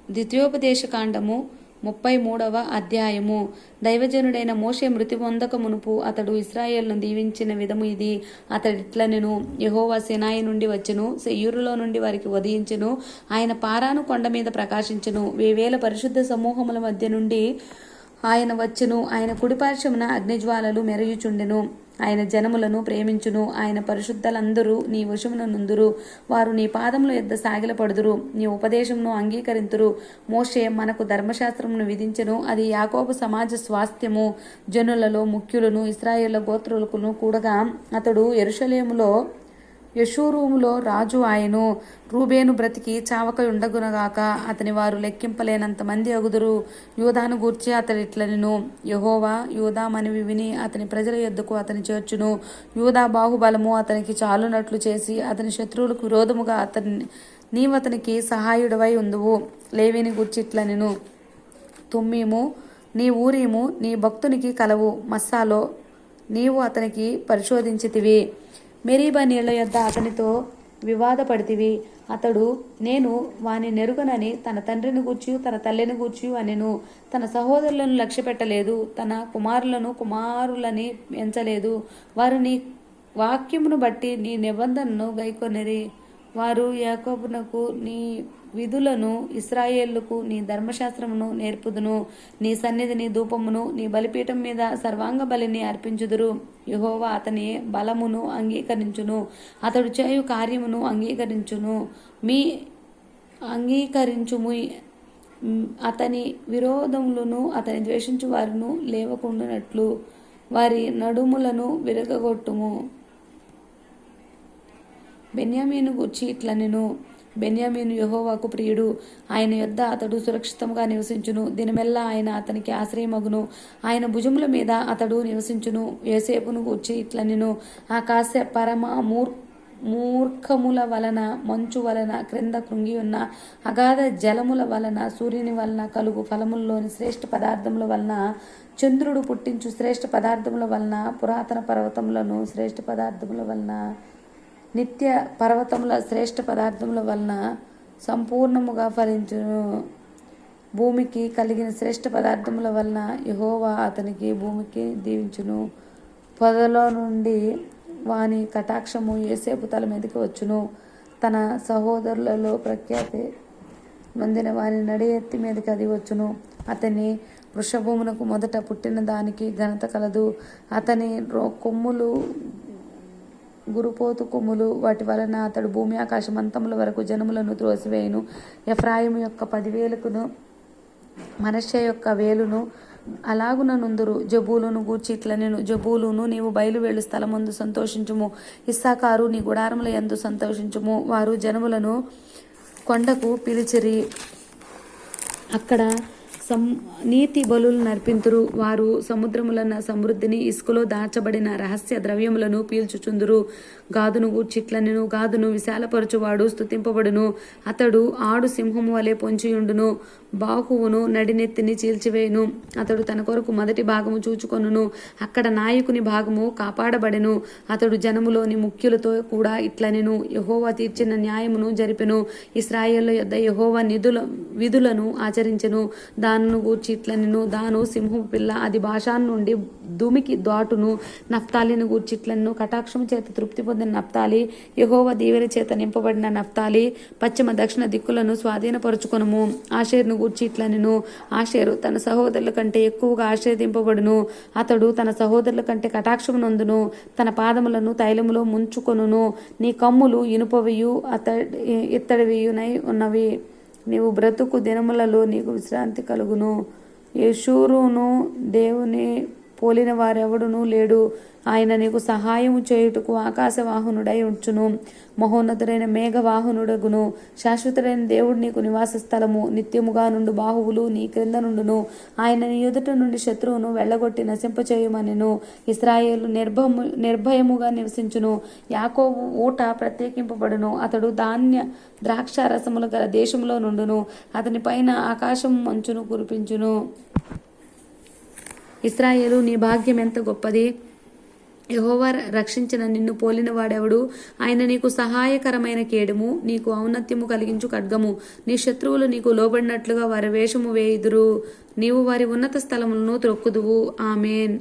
ద్వితీయోపదేశకాండము 33వ అధ్యాయము. దైవజనుడైన మోషే మృతి పొందక మునుపు అతడు ఇశ్రాయేలును దీవించిన విధము ఇది. అతడిట్లనెను: యెహోవా సీనాయి నుండి వచ్చెను, సెయీరులో నుండి వారికి ఉదయించెను. ఆయన పారాను కొండ మీద ప్రకాశించెను. 1000 పరిశుద్ధ సమూహముల మధ్య నుండి ఆయన వచ్చెను. ఆయన కుడిపార్శ్వమున అగ్నిజ్వాలలు మెరయుచుండెను. ఆయన జనములను ప్రేమించును. ఆయన పరిశుద్ధులందరూ నీ వశమున నుందురు. వారు నీ పాదముల యొద్ద సాగిలపడుదురు. నీ ఉపదేశమును అంగీకరింతురు. మోషే మనకు ధర్మశాస్త్రమును విధించెను. అది యాకోబు సమాజ స్వాస్థ్యము. జనులలో ముఖ్యులను ఇశ్రాయేలు గోత్రులకును కూడగా అతడు యెరూషలేములో యెషూరూములో రాజు ఆయను. రూబేను బ్రతికి చావక ఉండగునగాక, అతని వారు లెక్కింపలేనంత మంది అగుదురు. యూదాను గూర్చి అతడిట్లనెను: యెహోవా యూదా మనవి విని అతని ప్రజల యొద్దకు అతని చేర్చును. యూదా బాహుబలము అతనికి చాలునట్లు చేసి అతని శత్రువులకు విరోధముగా నీవతనికి సహాయుడవై ఉందువు. లేవిని గూర్చి ఇట్లనెను: తుమ్మీము నీ ఊరీము నీ భక్తునికి కలవు. మస్సాలో నీవు అతనికి పరిశోధించితివి. మెరీబా నీళ్ల యొద్ద అతనితో వివాదపడితివి. అతడు నేను వాని నెరుగనని తన తండ్రిని గూర్చి తన తల్లిని గూర్చి అనెను. తన సహోదరులను లక్ష్యపెట్టలేదు, తన కుమారులని ఎంచలేదు. వారు నీ వాక్యమును బట్టి నీ నిబంధనను గైకొనిరి. వారు యాకోబునకు నీ విధులను, ఇశ్రాయేలుకు నీ ధర్మశాస్త్రమును నేర్పుదును. నీ సన్నిధిని ధూపమును, నీ బలిపీఠం మీద సర్వాంగ బలిని అర్పించుదురు. యెహోవా అతని బలమును అంగీకరించును, అతడు చేయు కార్యమును అంగీకరించుము. అతని విరోధములను అతని ద్వేషించు వారిను లేవకుండునట్లు వారి నడుములను విరగగొట్టుము. బెన్యామీను గూర్చి ఇట్లనెను: బెన్యామీను యెహోవాకు ప్రియుడు. ఆయన యొద్ద అతడు సురక్షితంగా నివసించును. దినమెల్లా ఆయన అతనికి ఆశ్రయమగును. ఆయన భుజముల మీద అతడు నివసించును. యోసేపును గూర్చి ఇట్లనెను: ఆకాశ పరమ మూర్ఖముల వలన, మంచు వలన, క్రింద కృంగి ఉన్న అగాధ జలముల వలన, సూర్యుని వలన కలుగు ఫలముల్లోని శ్రేష్ఠ పదార్థముల వలన, చంద్రుడు పుట్టించు శ్రేష్ఠ పదార్థముల వలన, పురాతన పర్వతములను శ్రేష్ఠ పదార్థముల వలన, నిత్య పర్వతముల శ్రేష్ఠ పదార్థముల వలన సంపూర్ణముగా ఫలించును. భూమికి కలిగిన శ్రేష్ఠ పదార్థముల వలన యెహోవా అతనికి భూమికి దీవించును. పొదలో నుండి వాని కటాక్షము యోసేపు తల మీదకి వచ్చును. తన సహోదరులలో ప్రఖ్యాతి నొందిన వాని నడి ఎత్తి మీదకి అది వచ్చును. అతని వృషభమునకు మొదట పుట్టిన దానికి ఘనత కలదు. అతని కొమ్ములు గురుపోతు కొమ్ములు, వాటి వలన అతడు భూమి ఆకాశమంతముల వరకు జనములను త్రోసివేయును. ఎఫ్రాయిము యొక్క 10,000కును మనష్షే యొక్క 1,000ను అలాగున నుందురు. జబూలును గూర్చి ఇట్లనెను: జబూలును, నీవు బయలువేళు స్థలమందు సంతోషించుము. ఇస్సాకారు, నీ గుడారముల యందు సంతోషించుము. వారు జనములను కొండకు పిలిచిరి, అక్కడ నీతి బలులు నర్పింతురు. వారు సముద్రములన్న సమృద్ధిని, ఇసుకలో దాచబడిన రహస్య ద్రవ్యములను పీల్చుచుందురు. గాదును గూర్చిట్లనెను: గాదును విశాలపరచువాడు స్తుతింపబడును. అతడు ఆడు సింహము వలె పొంచియుండును. బాహువును నడినెత్తిని చీల్చివేయును. అతడు తన కొరకు మొదటి భాగము చూచుకొనును. అక్కడ నాయకుని భాగము కాపాడబడెను. అతడు జనములోని ముఖ్యులతో కూడా ఇట్లనెను: యెహోవా తీర్చిన న్యాయమును జరిపెను. ఇశ్రాయేలు యొద్ద యెహోవా విధులను ఆచరించెను. దానును గూర్చి ఇట్లనెను: దాను సింహపు పిల్ల, అది బాషాను నుండి దుమికి దాటును. నఫ్తాలిని గూర్చి ఇట్లనెను: కటాక్షము చేత తృప్తి పొందిన నఫ్తాలి, యెహోవా దీవెన చేత నింపబడిన నఫ్తాలి, పశ్చిమ దక్షిణ దిక్కులను స్వాధీనపరుచుకొనుము. ఆషేరును గూర్చి ఇట్లనెను: ఆషేరు తన సహోదరుల కంటే ఎక్కువగా ఆశీర్వదింపబడును. అతడు తన సహోదరుల కంటే కటాక్షము నొందును. తన పాదములను తైలములో ముంచుకొనును. నీ కమ్ములు ఇనుపవియు ఇత్తడివియునై ఉన్నవి. నీవు బ్రతుకు దినములలో నీకు విశ్రాంతి కలుగును. యెషూరును దేవుని పోలిన వారెవడునూ లేడు. ఆయన నీకు సహాయము చేయుటకు ఆకాశవాహనుడై ఉంచును. మహోన్నతుడైన మేఘవాహనుడగును. శాశ్వతుడైన దేవుడు నీకు నివాస స్థలము. నిత్యముగా నుండు బాహువులు నీ క్రింద నుండును. ఆయన నీ ఎదుట నుండి శత్రువును వెళ్ళగొట్టి నశింపచేయుమనెను. ఇశ్రాయేలు నిర్భయముగా నివసించును. యాకోబు ఊట ప్రత్యేకింపబడును. అతడు ధాన్య ద్రాక్ష రసములు గల దేశంలో నుండును. అతని పైన ఆకాశం మంచును కురిపించును. ఇశ్రాయేలు, నీ భాగ్యం ఎంత గొప్పది! యెహోవా రక్షించిన నిన్ను పోలిన వాడెవడు? ఆయన నీకు సహాయకరమైన కేడము, నీకు ఔన్నత్యము కలిగించు ఖడ్గము. నీ శత్రువులు నీకు లోబడినట్లుగా వారి వేషము వేయుదురు. నీవు వారి ఉన్నత స్థలములను త్రొక్కుదువు. ఆమేన్.